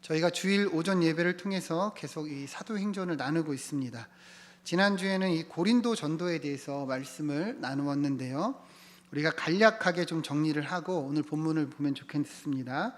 저희가 주일 오전 예배를 통해서 계속 이 사도행전을 나누고 있습니다. 지난주에는 이 고린도 전도에 대해서 말씀을 나누었는데요. 우리가 간략하게 좀 정리를 하고 오늘 본문을 보면 좋겠습니다.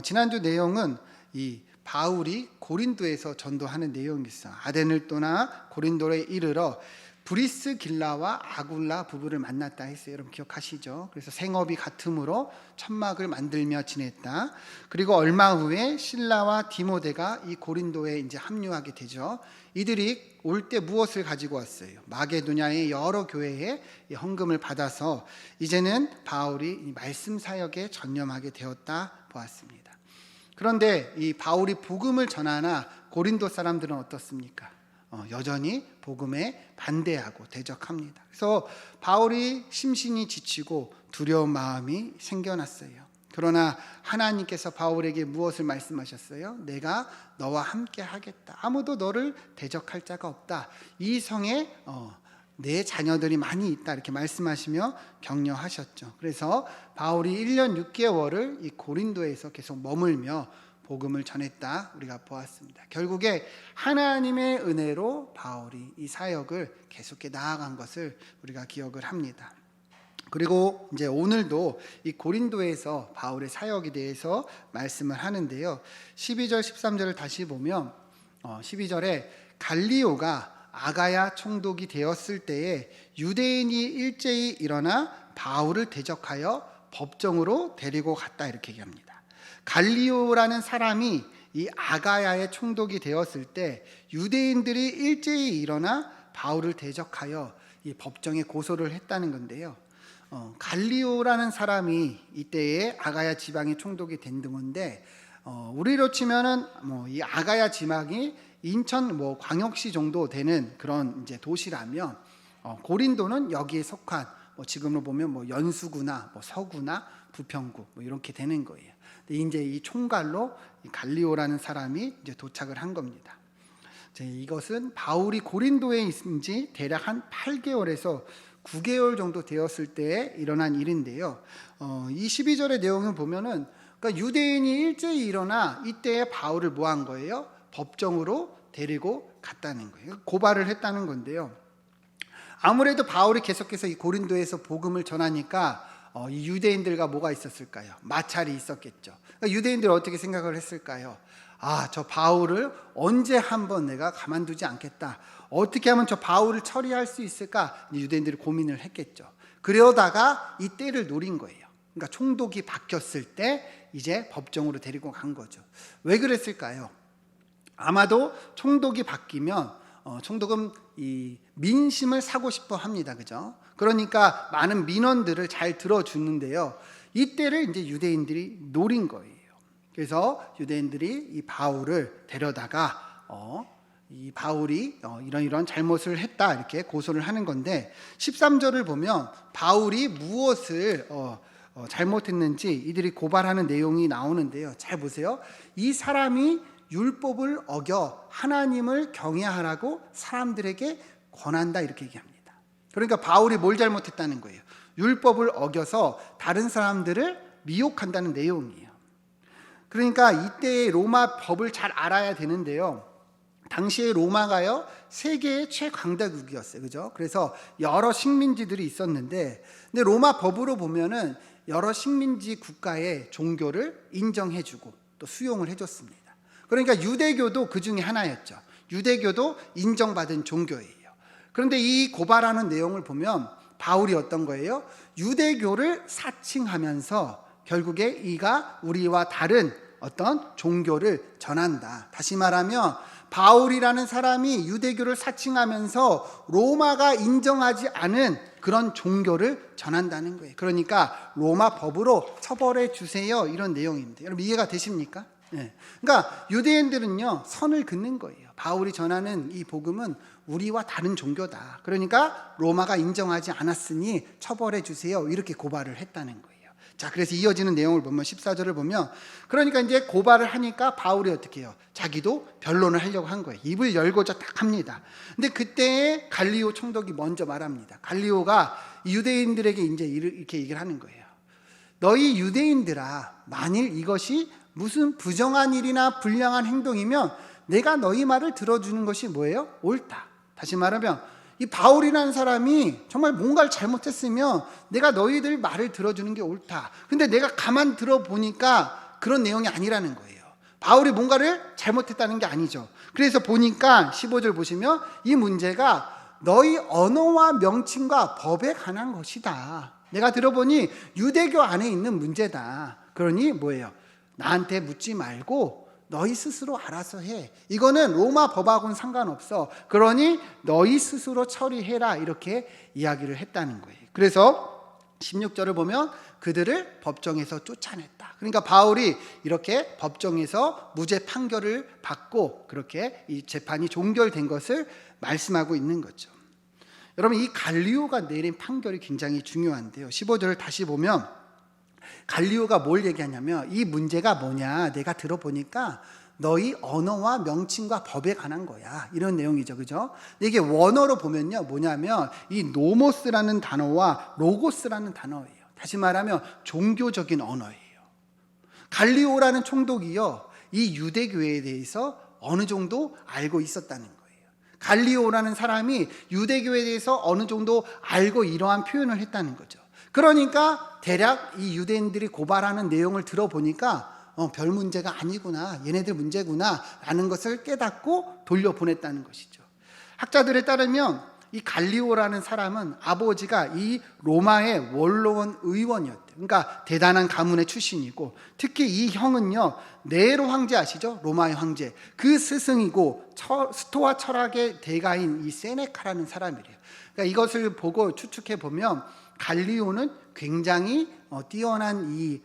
지난주 내용은 이 바울이 고린도에서 전도하는 내용이었어요. 아덴을 떠나 고린도에 이르러 브리스길라와 아굴라 부부를 만났다 했어요. 여러분 기억하시죠? 그래서 생업이 같음으로 천막을 만들며 지냈다. 그리고 얼마 후에 실라와 디모데가 이 고린도에 이제 합류하게 되죠. 이들이 올 때 무엇을 가지고 왔어요? 마게도냐의 여러 교회에 헌금을 받아서 이제는 바울이 말씀 사역에 전념하게 되었다 보았습니다. 그런데 이 바울이 복음을 전하나 고린도 사람들은 어떻습니까? 여전히 복음에 반대하고 대적합니다. 그래서 바울이 심신이 지치고 두려운 마음이 생겨났어요. 그러나 하나님께서 바울에게 무엇을 말씀하셨어요? 내가 너와 함께 하겠다. 아무도 너를 대적할 자가 없다. 이 성에 내 자녀들이 많이 있다. 이렇게 말씀하시며 격려하셨죠. 그래서 바울이 1년 6개월을 이 고린도에서 계속 머물며 복음을 전했다 우리가 보았습니다. 결국에 하나님의 은혜로 바울이 이 사역을 계속해 나아간 것을 우리가 기억을 합니다. 그리고 이제 오늘도 이 고린도에서 바울의 사역에 대해서 말씀을 하는데요. 12절 13절을 다시 보면 12절에 갈리오가 아가야 총독이 되었을 때에 유대인이 일제히 일어나 바울을 대적하여 법정으로 데리고 갔다 이렇게 얘기합니다. 갈리오라는 사람이 이 아가야의 총독이 되었을 때 유대인들이 일제히 일어나 바울을 대적하여 이 법정에 고소를 했다는 건데요. 갈리오라는 사람이 이때에 아가야 지방의 총독이 된 건데 우리로 치면은 이 아가야 지방이 인천 광역시 정도 되는 그런 이제 도시라면 고린도는 여기에 속한 지금으로 보면 연수구나 서구나 부평구 이렇게 되는 거예요. 이제 이 총괄로 갈리오라는 사람이 이제 도착을 한 겁니다. 이것은 바울이 고린도에 있은 지 대략 한 8개월에서 9개월 정도 되었을 때에 일어난 일인데요. 이 12절의 내용을 보면은 그러니까 유대인이 일제히 일어나 이때에 바울을 뭐 한 거예요? 법정으로 데리고 갔다는 거예요. 고발을 했다는 건데요. 아무래도 바울이 계속해서 이 고린도에서 복음을 전하니까 이 유대인들과 뭐가 있었을까요? 마찰이 있었겠죠. 그러니까 유대인들이 어떻게 생각을 했을까요? 저 바울을 언제 한번 내가 가만두지 않겠다. 어떻게 하면 저 바울을 처리할 수 있을까? 유대인들이 고민을 했겠죠. 그러다가 이 때를 노린 거예요. 그러니까 총독이 바뀌었을 때 이제 법정으로 데리고 간 거죠. 왜 그랬을까요? 아마도 총독이 바뀌면 총독은 이 민심을 사고 싶어 합니다. 그죠? 그러니까 많은 민원들을 잘 들어주는데요. 이때를 이제 유대인들이 노린 거예요. 그래서 유대인들이 이 바울을 데려다가 이 바울이 이런 잘못을 했다 이렇게 고소를 하는 건데 13절을 보면 바울이 무엇을 잘못했는지 이들이 고발하는 내용이 나오는데요. 잘 보세요. 이 사람이 율법을 어겨 하나님을 경외하라고 사람들에게 권한다 이렇게 얘기합니다. 그러니까 바울이 뭘 잘못했다는 거예요? 율법을 어겨서 다른 사람들을 미혹한다는 내용이에요. 그러니까 이때의 로마 법을 잘 알아야 되는데요. 당시에 로마가요 세계의 최강대국이었어요. 그죠? 그래서 여러 식민지들이 있었는데 근데 로마 법으로 보면은 여러 식민지 국가의 종교를 인정해주고 또 수용을 해줬습니다. 그러니까 유대교도 그 중에 하나였죠. 유대교도 인정받은 종교예요. 그런데 이 고발하는 내용을 보면 바울이 어떤 거예요? 유대교를 사칭하면서 결국에 이가 우리와 다른 어떤 종교를 전한다. 다시 말하면 바울이라는 사람이 유대교를 사칭하면서 로마가 인정하지 않은 그런 종교를 전한다는 거예요. 그러니까 로마 법으로 처벌해 주세요. 이런 내용입니다. 여러분 이해가 되십니까? 네. 그러니까 유대인들은요 선을 긋는 거예요. 바울이 전하는 이 복음은 우리와 다른 종교다. 그러니까 로마가 인정하지 않았으니 처벌해 주세요. 이렇게 고발을 했다는 거예요. 자, 그래서 이어지는 내용을 보면 14절을 보면 그러니까 이제 고발을 하니까 바울이 어떻게 해요? 자기도 변론을 하려고 한 거예요. 입을 열고자 딱 합니다. 근데 그때 갈리오 총독이 먼저 말합니다. 갈리오가 유대인들에게 이제 이렇게 얘기를 하는 거예요. 너희 유대인들아, 만일 이것이 무슨 부정한 일이나 불량한 행동이면 내가 너희 말을 들어주는 것이 뭐예요? 옳다. 다시 말하면 이 바울이라는 사람이 정말 뭔가를 잘못했으면 내가 너희들 말을 들어주는 게 옳다. 근데 내가 가만 들어보니까 그런 내용이 아니라는 거예요. 바울이 뭔가를 잘못했다는 게 아니죠. 그래서 보니까 15절 보시면 이 문제가 너희 언어와 명칭과 법에 관한 것이다. 내가 들어보니 유대교 안에 있는 문제다. 그러니 뭐예요? 나한테 묻지 말고 너희 스스로 알아서 해. 이거는 로마 법하고는 상관없어. 그러니 너희 스스로 처리해라. 이렇게 이야기를 했다는 거예요. 그래서 16절을 보면 그들을 법정에서 쫓아냈다. 그러니까 바울이 이렇게 법정에서 무죄 판결을 받고 그렇게 이 재판이 종결된 것을 말씀하고 있는 거죠. 여러분, 이 갈리오가 내린 판결이 굉장히 중요한데요. 15절을 다시 보면 갈리오가 뭘 얘기하냐면 이 문제가 뭐냐, 내가 들어보니까 너희 언어와 명칭과 법에 관한 거야, 이런 내용이죠. 그죠? 이게 원어로 보면요 뭐냐면 이 노모스라는 단어와 로고스라는 단어예요. 다시 말하면 종교적인 언어예요. 갈리오라는 총독이요 이 유대교에 대해서 어느 정도 알고 있었다는 거예요. 갈리오라는 사람이 유대교에 대해서 어느 정도 알고 이러한 표현을 했다는 거죠. 그러니까 대략 이 유대인들이 고발하는 내용을 들어보니까 별 문제가 아니구나, 얘네들 문제구나 라는 것을 깨닫고 돌려보냈다는 것이죠. 학자들에 따르면 이 갈리오라는 사람은 아버지가 이 로마의 원로원 의원이었대요. 그러니까 대단한 가문의 출신이고, 특히 이 형은요 네로 황제 아시죠? 로마의 황제, 그 스승이고 스토아 철학의 대가인 이 세네카라는 사람이래요. 그러니까 이것을 보고 추측해 보면 갈리오는 굉장히 뛰어난 이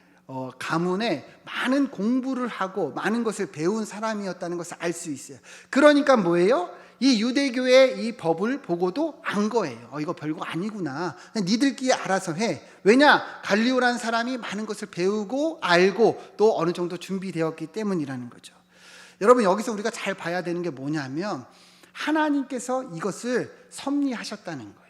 가문에 많은 공부를 하고 많은 것을 배운 사람이었다는 것을 알 수 있어요. 그러니까 뭐예요? 이 유대교의 이 법을 보고도 안 거예요. 이거 별거 아니구나, 니들끼리 알아서 해. 왜냐? 갈리오라는 사람이 많은 것을 배우고 알고 또 어느 정도 준비되었기 때문이라는 거죠. 여러분, 여기서 우리가 잘 봐야 되는 게 뭐냐면 하나님께서 이것을 섭리하셨다는 거예요.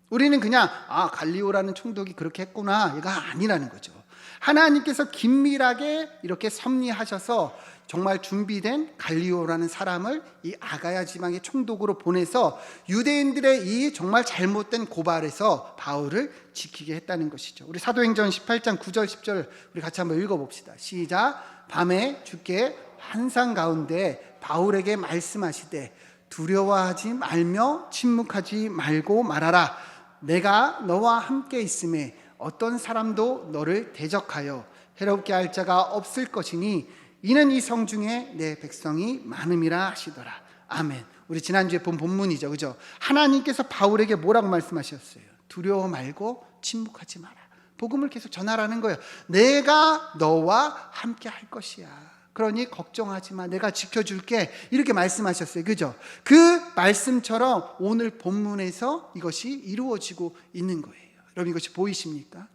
우리는 그냥 갈리오라는 총독이 그렇게 했구나, 이가 아니라는 거죠. 하나님께서 긴밀하게 이렇게 섭리하셔서 정말 준비된 갈리오라는 사람을 이 아가야 지방의 총독으로 보내서 유대인들의 이 정말 잘못된 고발에서 바울을 지키게 했다는 것이죠. 우리 사도행전 18장 9절 10절 우리 같이 한번 읽어봅시다. 시작. 밤에 주께 환상 가운데 바울에게 말씀하시되 두려워하지 말며 침묵하지 말고 말하라. 내가 너와 함께 있음에 어떤 사람도 너를 대적하여 해롭게 할 자가 없을 것이니 이는 이 성 중에 내 백성이 많음이라 하시더라. 아멘. 우리 지난주에 본 본문이죠. 그죠? 하나님께서 바울에게 뭐라고 말씀하셨어요? 두려워 말고 침묵하지 마라. 복음을 계속 전하라는 거예요. 내가 너와 함께 할 것이야. 그러니 걱정하지 마, 내가 지켜줄게, 이렇게 말씀하셨어요. 그죠? 그 말씀처럼 오늘 본문에서 이것이 이루어지고 있는 거예요. 여러분, 이것이 보이십니까?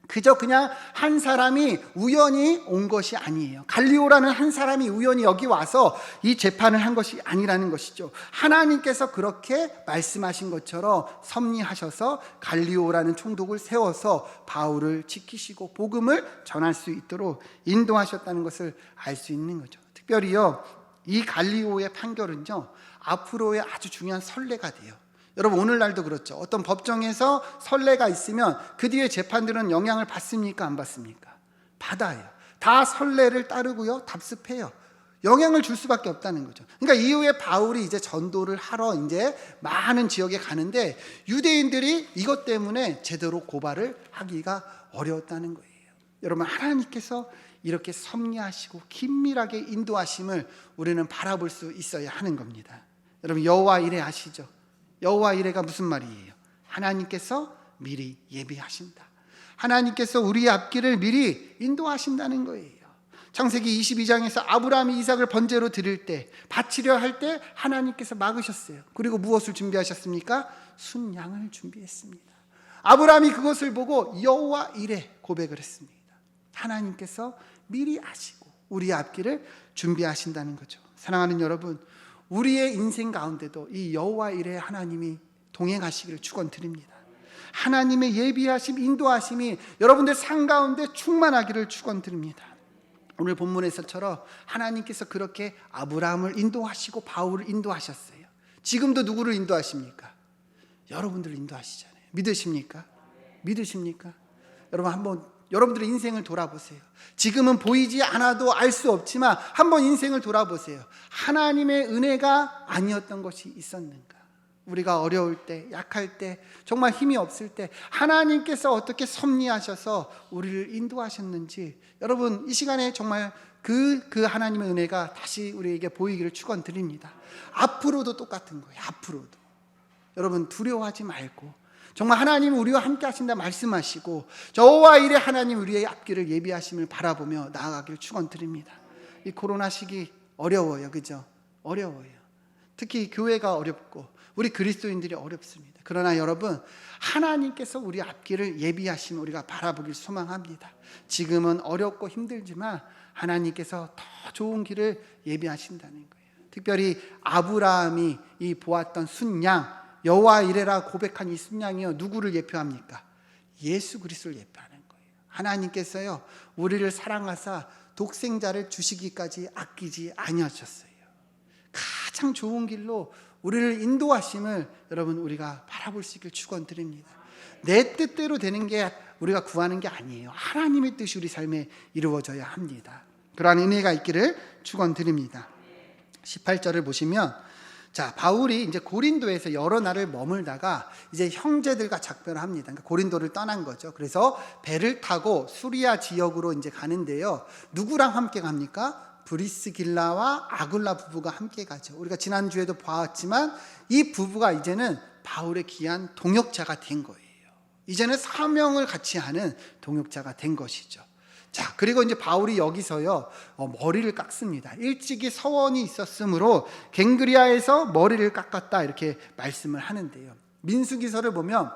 그저 그냥 한 사람이 우연히 온 것이 아니에요. 갈리오라는 한 사람이 우연히 여기 와서 이 재판을 한 것이 아니라는 것이죠. 하나님께서 그렇게 말씀하신 것처럼 섭리하셔서 갈리오라는 총독을 세워서 바울을 지키시고 복음을 전할 수 있도록 인도하셨다는 것을 알 수 있는 거죠. 특별히요, 이 갈리오의 판결은요 앞으로의 아주 중요한 선례가 돼요. 여러분, 오늘날도 그렇죠. 어떤 법정에서 선례가 있으면 그 뒤에 재판들은 영향을 받습니까? 안 받습니까? 받아요. 다 선례를 따르고요, 답습해요. 영향을 줄 수밖에 없다는 거죠. 그러니까 이후에 바울이 이제 전도를 하러 이제 많은 지역에 가는데 유대인들이 이것 때문에 제대로 고발을 하기가 어려웠다는 거예요. 여러분, 하나님께서 이렇게 섭리하시고 긴밀하게 인도하심을 우리는 바라볼 수 있어야 하는 겁니다. 여러분, 여호와 이레 아시죠? 여호와 이레가 무슨 말이에요? 하나님께서 미리 예비하신다. 하나님께서 우리의 앞길을 미리 인도하신다는 거예요. 창세기 22장에서 아브라함이 이삭을 번제로 드릴 때, 바치려 할 때 하나님께서 막으셨어요. 그리고 무엇을 준비하셨습니까? 순양을 준비했습니다. 아브라함이 그것을 보고 여호와 이레 고백을 했습니다. 하나님께서 미리 아시고 우리의 앞길을 준비하신다는 거죠. 사랑하는 여러분, 우리의 인생 가운데도 이 여호와 이레 하나님이 동행하시기를 축원드립니다. 하나님의 예비하심, 인도하심이 여러분들 삶 가운데 충만하기를 축원드립니다. 오늘 본문에서처럼 하나님께서 그렇게 아브라함을 인도하시고 바울을 인도하셨어요. 지금도 누구를 인도하십니까? 여러분들을 인도하시잖아요. 믿으십니까? 믿으십니까? 여러분 한번 여러분들의 인생을 돌아보세요. 지금은 보이지 않아도 알 수 없지만 한번 인생을 돌아보세요. 하나님의 은혜가 아니었던 것이 있었는가? 우리가 어려울 때, 약할 때, 정말 힘이 없을 때 하나님께서 어떻게 섭리하셔서 우리를 인도하셨는지 여러분 이 시간에 정말 그 하나님의 은혜가 다시 우리에게 보이기를 축원드립니다. 앞으로도 똑같은 거예요. 앞으로도 여러분 두려워하지 말고 정말 하나님 우리와 함께 하신다 말씀하시고 저와 이래 하나님 우리의 앞길을 예비하심을 바라보며 나아가기를 축원드립니다. 이 코로나 시기 어려워요. 그죠? 어려워요. 특히 교회가 어렵고 우리 그리스도인들이 어렵습니다. 그러나 여러분 하나님께서 우리 앞길을 예비하시면 우리가 바라보길 소망합니다. 지금은 어렵고 힘들지만 하나님께서 더 좋은 길을 예비하신다는 거예요. 특별히 아브라함이 이 보았던 순양 여호와 이레라 고백한 이 순양이요 누구를 예표합니까? 예수 그리스도를 예표하는 거예요. 하나님께서요 우리를 사랑하사 독생자를 주시기까지 아끼지 아니하셨어요. 가장 좋은 길로 우리를 인도하심을 여러분 우리가 바라볼 수 있길 축원드립니다. 내 뜻대로 되는 게 우리가 구하는 게 아니에요. 하나님의 뜻이 우리 삶에 이루어져야 합니다. 그러한 은혜가 있기를 축원드립니다. 18절을 보시면 자 바울이 이제 고린도에서 여러 날을 머물다가 이제 형제들과 작별을 합니다. 그러니까 고린도를 떠난 거죠. 그래서 배를 타고 수리아 지역으로 이제 가는데요. 누구랑 함께 갑니까? 브리스길라와 아굴라 부부가 함께 가죠. 우리가 지난주에도 보았지만 이 부부가 이제는 바울의 귀한 동역자가 된 거예요. 이제는 사명을 같이 하는 동역자가 된 것이죠. 자, 그리고 이제 바울이 여기서요 머리를 깎습니다. 일찍이 서원이 있었으므로 갱그리아에서 머리를 깎았다 이렇게 말씀을 하는데요. 민수기서를 보면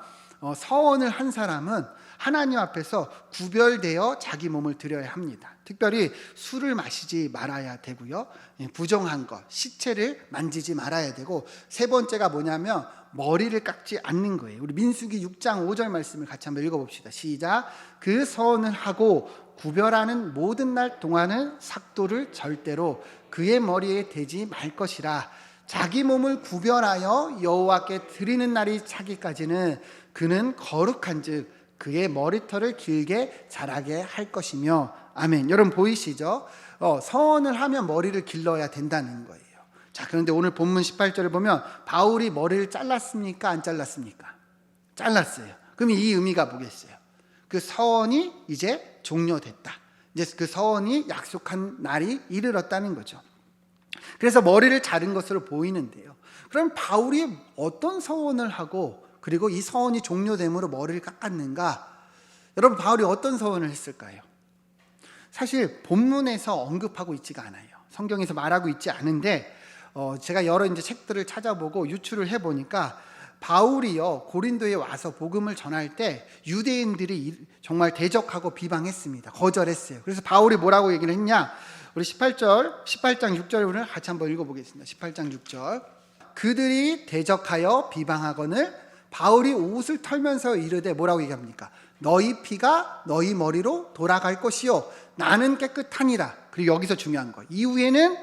서원을 한 사람은 하나님 앞에서 구별되어 자기 몸을 드려야 합니다. 특별히 술을 마시지 말아야 되고요. 부정한 것, 시체를 만지지 말아야 되고 세 번째가 뭐냐면 머리를 깎지 않는 거예요. 우리 민수기 6장 5절 말씀을 같이 한번 읽어봅시다. 시작. 그 서원을 하고 구별하는 모든 날 동안은 삭도를 절대로 그의 머리에 대지 말 것이라. 자기 몸을 구별하여 여호와께 드리는 날이 차기까지는 그는 거룩한즉 그의 머리털을 길게 자라게 할 것이며. 아멘. 여러분 보이시죠? 서원을 하면 머리를 길러야 된다는 거예요. 자, 그런데 오늘 본문 18절을 보면 바울이 머리를 잘랐습니까? 안 잘랐습니까? 잘랐어요. 그럼 이 의미가 뭐겠어요? 그 서원이 이제 종료됐다. 이제 그 서원이 약속한 날이 이르렀다는 거죠. 그래서 머리를 자른 것으로 보이는데요. 그럼 바울이 어떤 서원을 하고 그리고 이 서원이 종료됨으로 머리를 깎았는가? 여러분 바울이 어떤 서원을 했을까요? 사실 본문에서 언급하고 있지가 않아요. 성경에서 말하고 있지 않은데 제가 여러 이제 책들을 찾아보고 유출을 해보니까 바울이요 고린도에 와서 복음을 전할 때 유대인들이 정말 대적하고 비방했습니다. 거절했어요. 그래서 바울이 뭐라고 얘기를 했냐? 우리 18장 6절을 같이 한번 읽어보겠습니다. 18장 6절. 그들이 대적하여 비방하거늘 바울이 옷을 털면서 이르되 뭐라고 얘기합니까? 너희 피가 너희 머리로 돌아갈 것이요 나는 깨끗하니라. 그리고 여기서 중요한 거 이후에는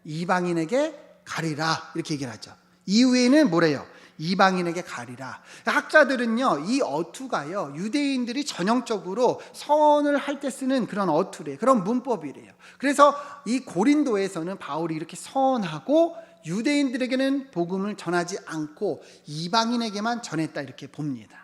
이방인에게 가리라 이렇게 얘기를 하죠. 이후에는 뭐래요? 이방인에게 가리라. 학자들은요 이 어투가요 유대인들이 전형적으로 서원을 할 때 쓰는 그런 어투래요. 그런 문법이래요. 그래서 이 고린도에서는 바울이 이렇게 서원하고 유대인들에게는 복음을 전하지 않고 이방인에게만 전했다 이렇게 봅니다.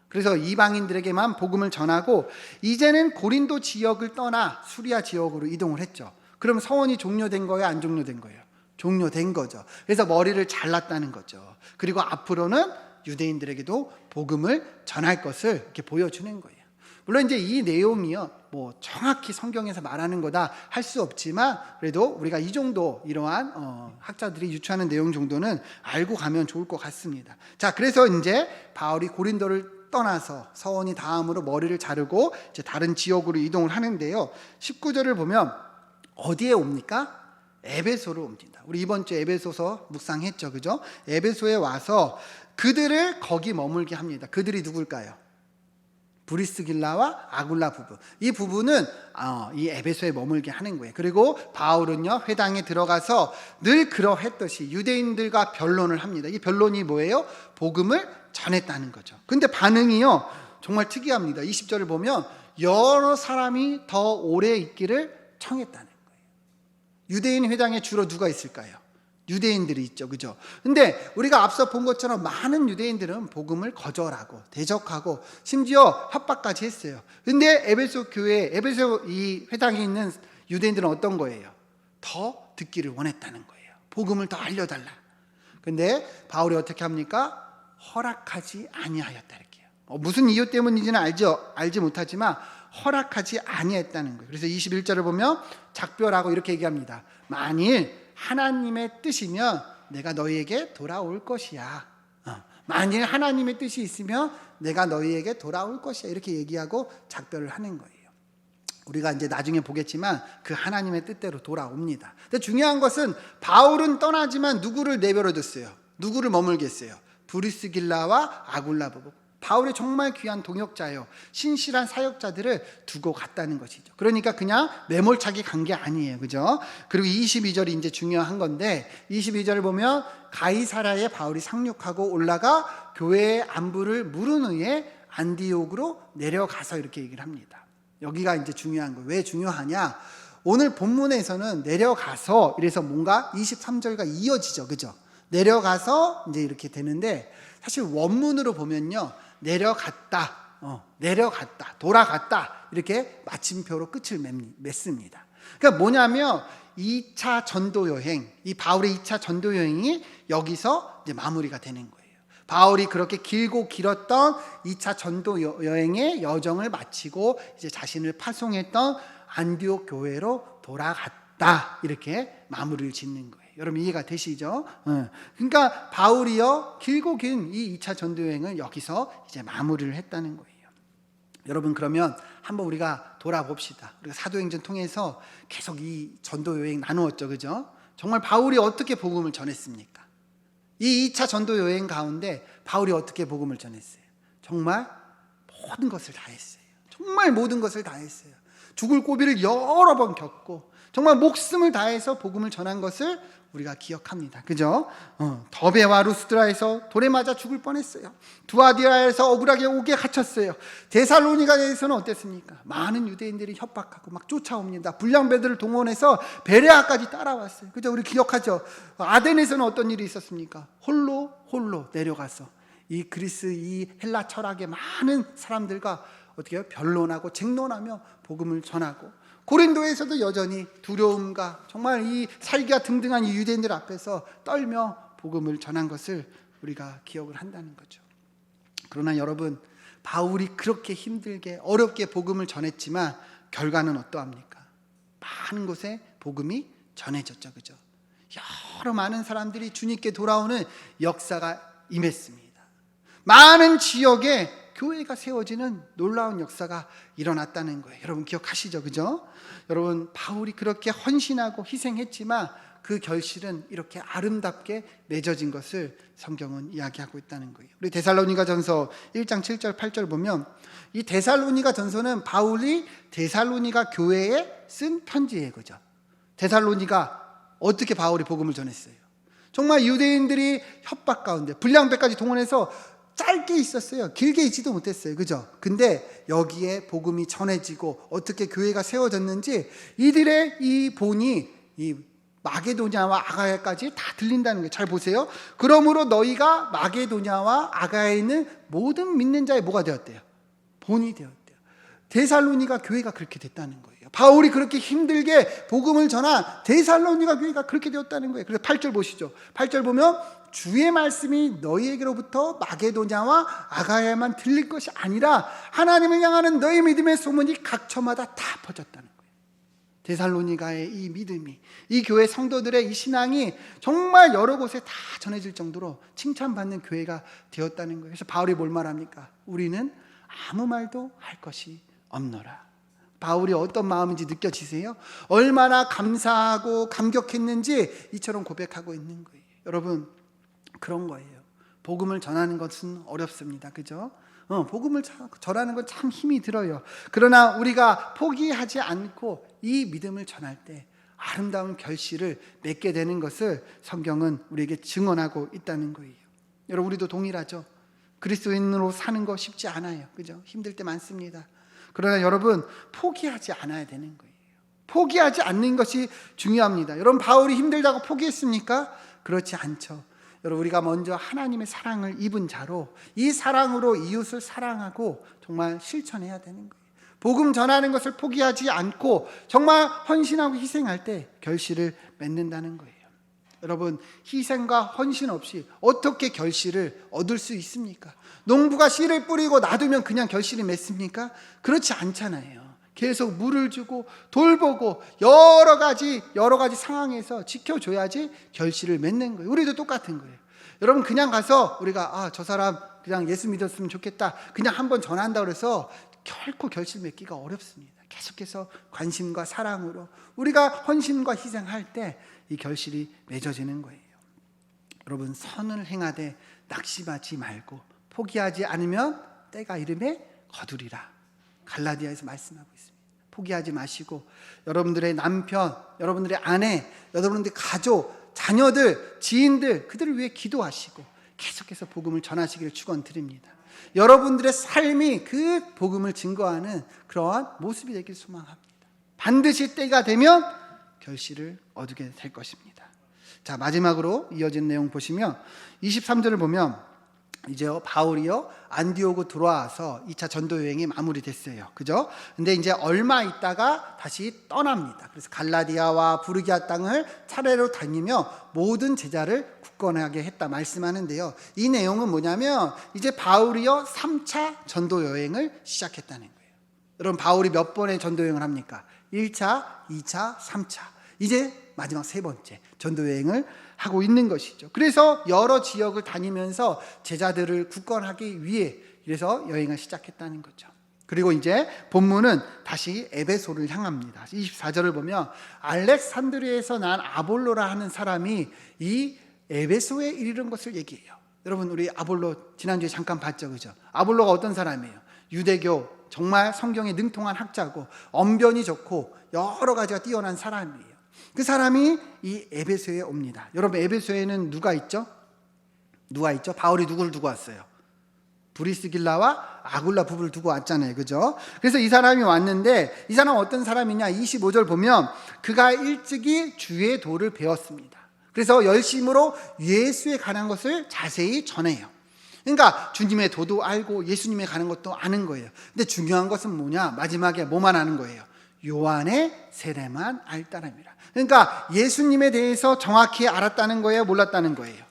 그래서 이방인들에게만 복음을 전하고 이제는 고린도 지역을 떠나 수리아 지역으로 이동을 했죠. 그럼 서원이 종료된 거예요? 안 종료된 거예요? 종료된 거죠. 그래서 머리를 잘랐다는 거죠. 그리고 앞으로는 유대인들에게도 복음을 전할 것을 이렇게 보여주는 거예요. 물론 이제 이 내용이요 뭐 정확히 성경에서 말하는 거다 할 수 없지만 그래도 우리가 이 정도 이러한 학자들이 유추하는 내용 정도는 알고 가면 좋을 것 같습니다. 자, 그래서 이제 바울이 고린도를 떠나서 서원이 다음으로 머리를 자르고 이제 다른 지역으로 이동을 하는데요. 19절을 보면 어디에 옵니까? 에베소로 옵니다. 우리 이번 주 에베소서 묵상했죠, 그죠? 에베소에 와서 그들을 거기 머물게 합니다. 그들이 누굴까요? 브리스길라와 아굴라 부부, 이 부부는 이 에베소에 머물게 하는 거예요. 그리고 바울은요, 회당에 들어가서 늘 그러했듯이 유대인들과 변론을 합니다. 이 변론이 뭐예요? 복음을 전했다는 거죠. 근데 반응이요, 정말 특이합니다. 20절을 보면 여러 사람이 더 오래 있기를 청했다는 거예요. 유대인 회당에 주로 누가 있을까요? 유대인들이 있죠, 그죠? 근데 우리가 앞서 본 것처럼 많은 유대인들은 복음을 거절하고 대적하고 심지어 협박까지 했어요. 근데 에베소 교회, 에베소 이 회당에 있는 유대인들은 어떤 거예요? 더 듣기를 원했다는 거예요. 복음을 더 알려달라. 근데 바울이 어떻게 합니까? 허락하지 아니하였다, 이렇게요. 무슨 이유 때문인지는 알지 못하지만 허락하지 아니했다는 거예요. 그래서 21절을 보면 작별하고 이렇게 얘기합니다. 만일 하나님의 뜻이면 내가 너희에게 돌아올 것이야. 만일 하나님의 뜻이 있으면 내가 너희에게 돌아올 것이야. 이렇게 얘기하고 작별을 하는 거예요. 우리가 이제 나중에 보겠지만 그 하나님의 뜻대로 돌아옵니다. 근데 중요한 것은 바울은 떠나지만 누구를 내버려뒀어요? 누구를 머물게 했어요? 브리스길라와 아굴라 부부. 바울이 정말 귀한 동역자예요. 신실한 사역자들을 두고 갔다는 것이죠. 그러니까 그냥 매몰차게 간 게 아니에요, 그죠? 그리고 22절이 이제 중요한 건데, 22절을 보면 가이사랴에 바울이 상륙하고 올라가 교회의 안부를 물은 후에 안디옥으로 내려가서 이렇게 얘기를 합니다. 여기가 이제 중요한 거예요. 왜 중요하냐? 오늘 본문에서는 내려가서 이래서 뭔가 23절과 이어지죠, 그죠? 내려가서 이제 이렇게 되는데, 사실 원문으로 보면요, 내려갔다, 돌아갔다, 이렇게 마침표로 끝을 맺습니다. 그러니까 뭐냐면 2차 전도 여행, 이 바울의 2차 전도 여행이 여기서 이제 마무리가 되는 거예요. 바울이 그렇게 길고 길었던 2차 전도 여행의 여정을 마치고 이제 자신을 파송했던 안디옥 교회로 돌아갔다, 이렇게 마무리를 짓는 거예요. 여러분 이해가 되시죠? 그러니까 바울이요, 길고 긴 이 2차 전도여행을 여기서 이제 마무리를 했다는 거예요. 여러분 그러면 한번 우리가 돌아봅시다. 우리가 사도행전 통해서 계속 이 전도여행 나누었죠, 그죠? 정말 바울이 어떻게 복음을 전했습니까? 이 2차 전도여행 가운데 바울이 어떻게 복음을 전했어요? 정말 모든 것을 다 했어요. 정말 모든 것을 다 했어요. 죽을 고비를 여러 번 겪고 정말 목숨을 다해서 복음을 전한 것을 우리가 기억합니다. 그죠? 더베와 루스드라에서 돌에 맞아 죽을 뻔했어요. 두아디아에서 억울하게 옥에 갇혔어요. 데살로니가에서는 어땠습니까? 많은 유대인들이 협박하고 막 쫓아옵니다. 불량배들을 동원해서 베레아까지 따라왔어요. 그죠? 우리 기억하죠? 아덴에서는 어떤 일이 있었습니까? 홀로 내려가서 이 그리스, 이 헬라 철학의 많은 사람들과 어떻게 해요? 변론하고 쟁론하며 복음을 전하고, 고린도에서도 여전히 두려움과 정말 이 살기가 등등한 이 유대인들 앞에서 떨며 복음을 전한 것을 우리가 기억을 한다는 거죠. 그러나 여러분, 바울이 그렇게 힘들게 어렵게 복음을 전했지만 결과는 어떠합니까? 많은 곳에 복음이 전해졌죠, 그죠? 여러 많은 사람들이 주님께 돌아오는 역사가 임했습니다. 많은 지역에 교회가 세워지는 놀라운 역사가 일어났다는 거예요. 여러분 기억하시죠, 그죠? 여러분 바울이 그렇게 헌신하고 희생했지만 그 결실은 이렇게 아름답게 맺어진 것을 성경은 이야기하고 있다는 거예요. 우리 데살로니가전서 1장 7절 8절 보면 이 데살로니가전서는 바울이 데살로니가 교회에 쓴 편지예요, 그죠? 데살로니가 어떻게 바울이 복음을 전했어요? 정말 유대인들이 협박 가운데 불량배까지 동원해서 짧게 있었어요. 길게 있지도 못했어요, 그죠? 근데 여기에 복음이 전해지고 어떻게 교회가 세워졌는지 이들의 이 본이 이 마게도냐와 아가야까지 다 들린다는 거예요. 잘 보세요. 그러므로 너희가 마게도냐와 아가야에 있는 모든 믿는 자의 뭐가 되었대요? 본이 되었대요. 데살로니가 교회가 그렇게 됐다는 거예요. 바울이 그렇게 힘들게 복음을 전한 데살로니가 교회가 그렇게 되었다는 거예요. 그래서 8절 보시죠. 8절 보면 주의 말씀이 너희에게로부터 마게도냐와 아가야만 들릴 것이 아니라 하나님을 향하는 너희 믿음의 소문이 각처마다 다 퍼졌다는 거예요. 데살로니가의 이 믿음이, 이 교회 성도들의 이 신앙이 정말 여러 곳에 다 전해질 정도로 칭찬받는 교회가 되었다는 거예요. 그래서 바울이 뭘 말합니까? 우리는 아무 말도 할 것이 없노라. 바울이 어떤 마음인지 느껴지세요? 얼마나 감사하고 감격했는지 이처럼 고백하고 있는 거예요. 여러분 그런 거예요. 복음을 전하는 것은 어렵습니다, 그죠? 복음을 전하는 건 참 힘이 들어요. 그러나 우리가 포기하지 않고 이 믿음을 전할 때 아름다운 결실을 맺게 되는 것을 성경은 우리에게 증언하고 있다는 거예요. 여러분, 우리도 동일하죠. 그리스도인으로 사는 거 쉽지 않아요. 그죠? 힘들 때 많습니다. 그러나 여러분, 포기하지 않아야 되는 거예요. 포기하지 않는 것이 중요합니다. 여러분, 바울이 힘들다고 포기했습니까? 그렇지 않죠. 여러분, 우리가 먼저 하나님의 사랑을 입은 자로 이 사랑으로 이웃을 사랑하고 정말 실천해야 되는 거예요. 복음 전하는 것을 포기하지 않고 정말 헌신하고 희생할 때 결실을 맺는다는 거예요. 여러분, 희생과 헌신 없이 어떻게 결실을 얻을 수 있습니까? 농부가 씨를 뿌리고 놔두면 그냥 결실이 맺습니까? 그렇지 않잖아요. 계속 물을 주고 돌보고 여러 가지 상황에서 지켜줘야지 결실을 맺는 거예요. 우리도 똑같은 거예요. 여러분, 그냥 가서 우리가 저 사람 그냥 예수 믿었으면 좋겠다, 그냥 한번 전한다고 해서 결코 결실 맺기가 어렵습니다. 계속해서 관심과 사랑으로 우리가 헌신과 희생할 때 이 결실이 맺어지는 거예요. 여러분, 선을 행하되 낙심하지 말고 포기하지 않으면 때가 이름에 거두리라. 갈라디아에서 말씀하고 있습니다. 포기하지 마시고 여러분들의 남편, 여러분들의 아내, 여러분들의 가족, 자녀들, 지인들, 그들을 위해 기도하시고 계속해서 복음을 전하시기를 축원드립니다. 여러분들의 삶이 그 복음을 증거하는 그러한 모습이 되길 소망합니다. 반드시 때가 되면 결실을 얻게 될 것입니다. 자, 마지막으로 이어진 내용 보시면 23절을 보면 이제 바울이요 안디오고 들어와서 2차 전도 여행이 마무리됐어요. 그죠? 근데 이제 얼마 있다가 다시 떠납니다. 그래서 갈라디아와 부르기아 땅을 차례로 다니며 모든 제자를 굳건하게 했다 말씀하는데요. 이 내용은 뭐냐면 이제 바울이요 3차 전도 여행을 시작했다는 거예요. 여러분, 바울이 몇 번의 전도 여행을 합니까? 1차, 2차, 3차. 이제 마지막 세 번째 전도 여행을 하고 있는 것이죠. 그래서 여러 지역을 다니면서 제자들을 굳건하기 위해 그래서 여행을 시작했다는 거죠. 그리고 이제 본문은 다시 에베소를 향합니다. 24절을 보면 알렉산드리아에서 난 아볼로라 하는 사람이 이 에베소에 이르는 것을 얘기해요. 여러분, 우리 아볼로 지난주에 잠깐 봤죠, 그죠? 아볼로가 어떤 사람이에요? 유대교 정말 성경에 능통한 학자고 언변이 좋고 여러 가지가 뛰어난 사람이에요. 그 사람이 이 에베소에 옵니다. 여러분, 에베소에는 누가 있죠? 바울이 누구를 두고 왔어요? 브리스길라와 아굴라 부부를 두고 왔잖아요. 그죠? 그래서 이 사람이 왔는데 이 사람은 어떤 사람이냐? 25절 보면 그가 일찍이 주의 도를 배웠습니다. 그래서 열심으로 예수에 관한 것을 자세히 전해요. 그러니까 주님의 도도 알고 예수님에 가는 것도 아는 거예요. 근데 중요한 것은 뭐냐? 마지막에 뭐만 아는 거예요? 요한의 세례만 알다랍니다. 그러니까 예수님에 대해서 정확히 알았다는 거예요? 몰랐다는 거예요?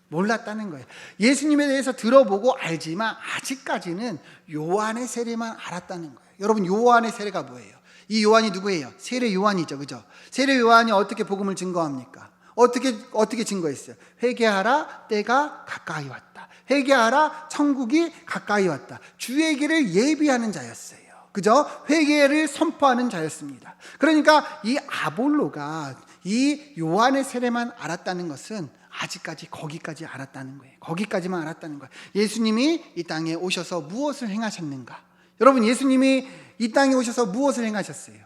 몰랐다는 거예요. 예수님에 대해서 들어보고 알지만 아직까지는 요한의 세례만 알았다는 거예요. 여러분, 요한의 세례가 뭐예요? 이 요한이 누구예요? 세례 요한이죠. 그죠? 세례 요한이 어떻게 복음을 증거합니까? 어떻게 증거했어요? 회개하라, 때가 가까이 왔다. 회개하라, 천국이 가까이 왔다. 주의 길을 예비하는 자였어요. 그죠? 회개를 선포하는 자였습니다. 그러니까 이 아볼로가 이 요한의 세례만 알았다는 것은 아직까지 거기까지 알았다는 거예요. 거기까지만 알았다는 거예요. 예수님이 이 땅에 오셔서 무엇을 행하셨는가? 여러분, 예수님이 이 땅에 오셔서 무엇을 행하셨어요?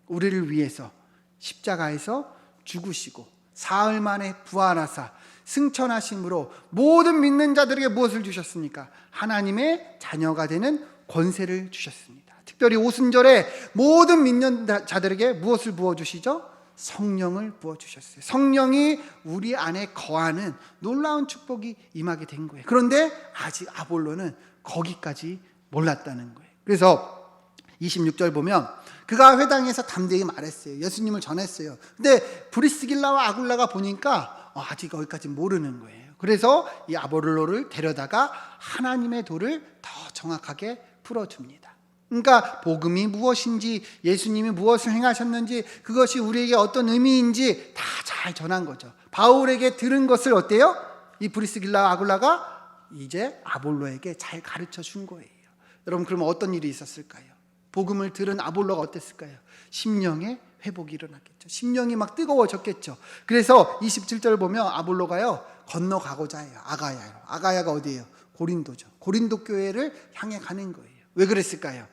우리를 위해서 십자가에서 죽으시고 사흘 만에 부활하사 승천하심으로 모든 믿는 자들에게 무엇을 주셨습니까? 하나님의 자녀가 되는 권세를 주셨습니다. 특별히 오순절에 모든 믿는 자들에게 무엇을 부어주시죠? 성령을 부어주셨어요. 성령이 우리 안에 거하는 놀라운 축복이 임하게 된 거예요. 그런데 아직 아볼로는 거기까지 몰랐다는 거예요. 그래서 26절 보면 그가 회당에서 담대히 말했어요. 예수님을 전했어요. 근데 브리스길라와 아굴라가 보니까 아직 거기까지 모르는 거예요. 그래서 이 아볼로를 데려다가 하나님의 도를 더 정확하게 풀어줍니다. 그러니까 복음이 무엇인지, 예수님이 무엇을 행하셨는지, 그것이 우리에게 어떤 의미인지 다 잘 전한 거죠. 바울에게 들은 것을 어때요? 이 브리스길라 아굴라가 이제 아볼로에게 잘 가르쳐 준 거예요. 여러분, 그러면 어떤 일이 있었을까요? 복음을 들은 아볼로가 어땠을까요? 심령의 회복이 일어났겠죠. 심령이 막 뜨거워졌겠죠. 그래서 27절 보면 아볼로가요 건너가고자 해요. 아가야가 어디예요? 고린도죠. 고린도 교회를 향해 가는 거예요. 왜 그랬을까요?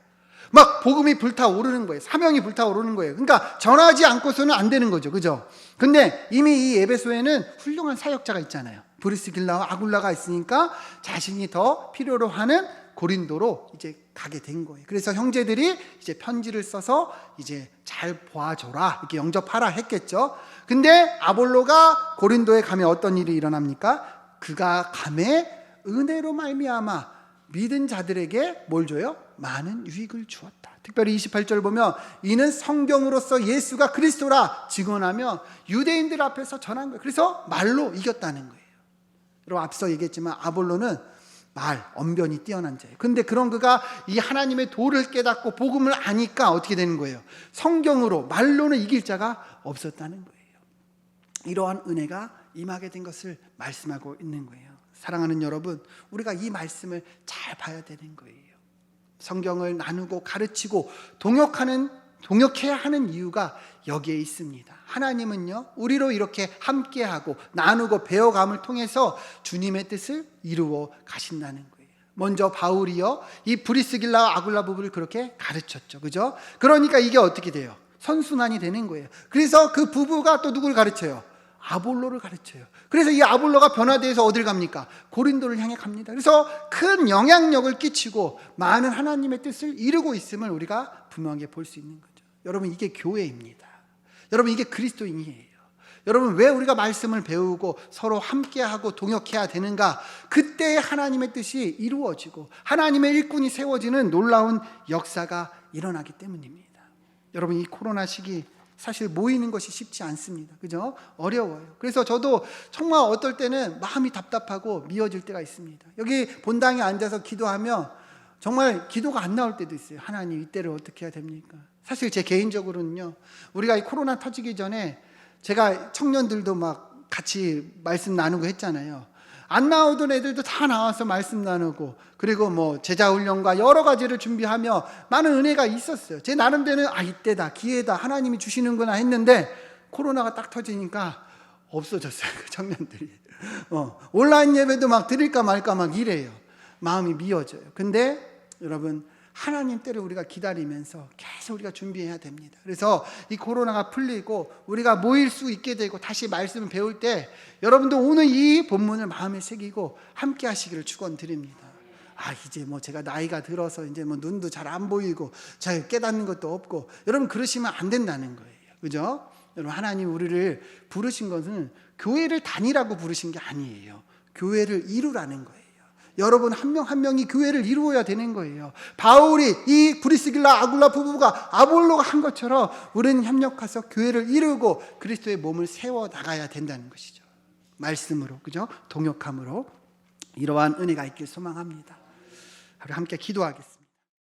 막 복음이 불타오르는 거예요. 사명이 불타오르는 거예요. 그러니까 전하지 않고서는 안 되는 거죠. 그죠? 근데 이미 이 에베소에는 훌륭한 사역자가 있잖아요. 브리스길라와 아굴라가 있으니까 자신이 더 필요로 하는 고린도로 이제 가게 된 거예요. 그래서 형제들이 이제 편지를 써서 이제 잘 보아줘라, 이렇게 영접하라 했겠죠. 근데 아볼로가 고린도에 가면 어떤 일이 일어납니까? 그가 감에 은혜로 말미암아 믿은 자들에게 뭘 줘요? 많은 유익을 주었다. 특별히 28절 보면 이는 성경으로서 예수가 그리스도라 증언하며 유대인들 앞에서 전한 거예요. 그래서 말로 이겼다는 거예요. 여러분 앞서 얘기했지만 아볼로는 언변이 뛰어난 자예요. 근데 그런 그가 이 하나님의 도를 깨닫고 복음을 아니까 어떻게 되는 거예요? 성경으로 말로는 이길 자가 없었다는 거예요. 이러한 은혜가 임하게 된 것을 말씀하고 있는 거예요. 사랑하는 여러분, 우리가 이 말씀을 잘 봐야 되는 거예요. 성경을 나누고 가르치고 동역해야 하는 이유가 여기에 있습니다. 하나님은요, 우리로 이렇게 함께하고 나누고 배워감을 통해서 주님의 뜻을 이루어 가신다는 거예요. 먼저 바울이요, 이 브리스길라와 아굴라 부부를 그렇게 가르쳤죠. 그죠? 그러니까 이게 어떻게 돼요? 선순환이 되는 거예요. 그래서 그 부부가 또 누구를 가르쳐요? 아볼로를 가르쳐요. 그래서 이 아볼로가 변화돼서 어딜 갑니까? 고린도를 향해 갑니다. 그래서 큰 영향력을 끼치고 많은 하나님의 뜻을 이루고 있음을 우리가 분명하게 볼 수 있는 거죠. 여러분, 이게 교회입니다. 여러분, 이게 그리스도인이에요. 여러분, 왜 우리가 말씀을 배우고 서로 함께하고 동역해야 되는가? 그때 하나님의 뜻이 이루어지고 하나님의 일꾼이 세워지는 놀라운 역사가 일어나기 때문입니다. 여러분, 이 코로나 시기 사실 모이는 것이 쉽지 않습니다. 그죠? 어려워요. 그래서 저도 정말 어떨 때는 마음이 답답하고 미어질 때가 있습니다. 여기 본당에 앉아서 기도하면 정말 기도가 안 나올 때도 있어요. 하나님, 이때를 어떻게 해야 됩니까? 사실 제 개인적으로는요, 우리가 이 코로나 터지기 전에 제가 청년들도 막 같이 말씀 나누고 했잖아요. 안 나오던 애들도 다 나와서 말씀 나누고, 그리고 뭐 제자훈련과 여러 가지를 준비하며 많은 은혜가 있었어요. 제 나름대로는 이때다, 기회다, 하나님이 주시는구나 했는데 코로나가 딱 터지니까 없어졌어요. 그 청년들이. 온라인 예배도 막 드릴까 말까 막 이래요. 마음이 미어져요. 근데 여러분, 하나님 때를 우리가 기다리면서 계속 우리가 준비해야 됩니다. 그래서 이 코로나가 풀리고 우리가 모일 수 있게 되고 다시 말씀을 배울 때 여러분도 오늘 이 본문을 마음에 새기고 함께 하시기를 축원드립니다. 이제 뭐 제가 나이가 들어서 이제 뭐 눈도 잘 안 보이고 잘 깨닫는 것도 없고, 여러분 그러시면 안 된다는 거예요. 그죠? 여러분, 하나님 우리를 부르신 것은 교회를 다니라고 부르신 게 아니에요. 교회를 이루라는 거예요. 여러분 한 명 한 명이 교회를 이루어야 되는 거예요. 바울이 이 브리스길라 아굴라 부부가 아볼로가 한 것처럼 우리는 협력해서 교회를 이루고 그리스도의 몸을 세워 나가야 된다는 것이죠. 말씀으로, 그죠? 동역함으로 이러한 은혜가 있길 소망합니다. 우리 함께 기도하겠습니다.